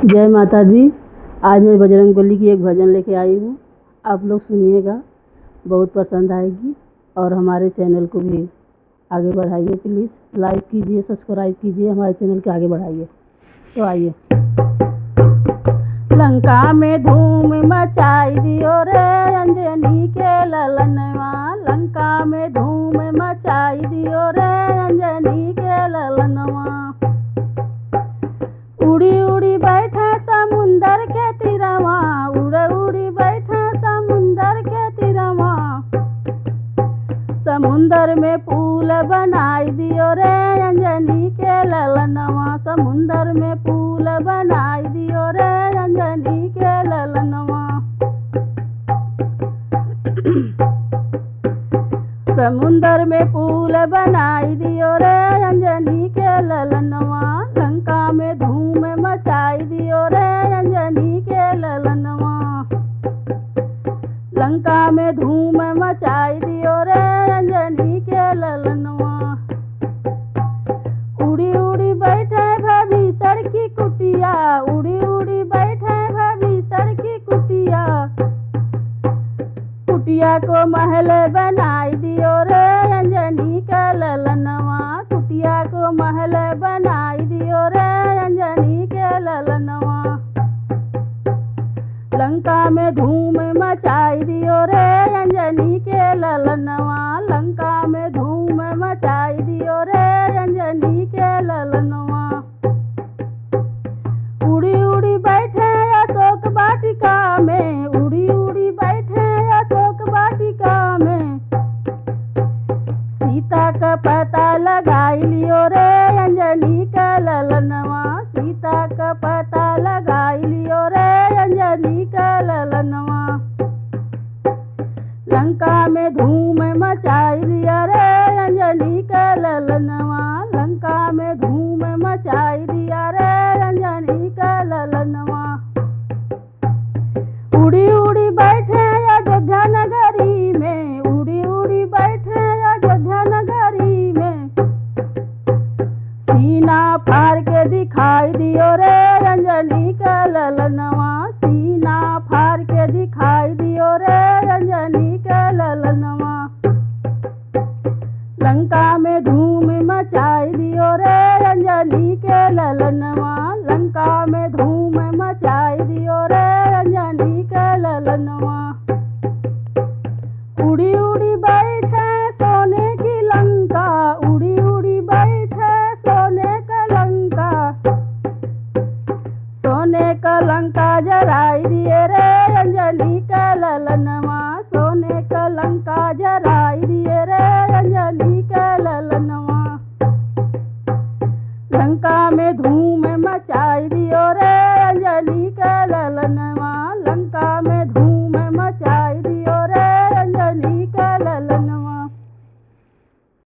जय माता दी। आज मैं बजरंगबली की एक भजन लेके आई हूँ। आप लोग सुनिएगा, बहुत पसंद आएगी। और हमारे चैनल को भी आगे बढ़ाइए, प्लीज़ लाइक कीजिए, सब्सक्राइब कीजिए, हमारे चैनल के आगे बढ़ाइए। तो आइए। लंका में धूम मचाई दियो रे अंजनी के ललनवा, लंका में धूम मचाई दियो रे अंजनी के ललनवा। उड़ी उड़ी बैठे समुंदर के तीरवा, उड़ उड़ी बैठे समुंदर के तीरवा। समुंदर में पुल बनाई दियो रे अंजनी के ललनवा, समुंदर में पुल बनाई दियो रे अंजनी के ललनवा। समुंदर में पुल बनाई दियो रे अंजनी के ललनवा, लंका में धूम मचाई दियो रे अंजनी के ललनवा। लंका में धूम मचाई दियो रे अंजनी के ललनवा। उड़ी उड़ी बैठे भविष्य की कुटिया, उड़ी उड़ी बैठे भविष्य की कुटिया। कुटिया को महल बनाई दियो रे अंजनी के ललनवा, कुटिया को महल बनाई दियो रे अंजनी के ललनवा। लंका में धूम मचाई दियो रे अंजनी के ललनवा, लंका में धूम मचाई दियो रे अंजनी के ललनवा। उड़ी उड़ी बैठे अशोक वाटिका में, उड़ी उड़ी बैठे अशोक वाटिका में। सीता का पता लगाई लियो रे अंजनी का ललनवा, सीता का पता लगाई लियो रे अंजनी का ललनवा। लंका में धूम मचाई दिया रे अंजनी का ललनवा, लंका में धूम मचाई दिया रे अंजनी का ललनवा। उड़ी उड़ी बैठे अयोध्या नगरी में, उड़ी उड़ी बैठे अयोध्या नगरी में। सीना फाड़ के दिखाई दियो रे अंजनी का ललनवा, सीना फाड़ के दिखाई दियो रे अंजनी का ललनवा। लंका में धूम मचाई दियो रे अंजनी के ललनवा, लंका में धूम मचाई दियो रे अंजनी के ललनवा। उड़ी उड़ी बैठे सोने की लंका, उड़ी उड़ी बैठे सोने का लंका। सोने का लंका जराई दिए रे अंजनी का ललनवा, सोने का लंका जराई दिए रे अंजनी का ललनवा। लंका में धूम मचाई दियो रे अंजनी का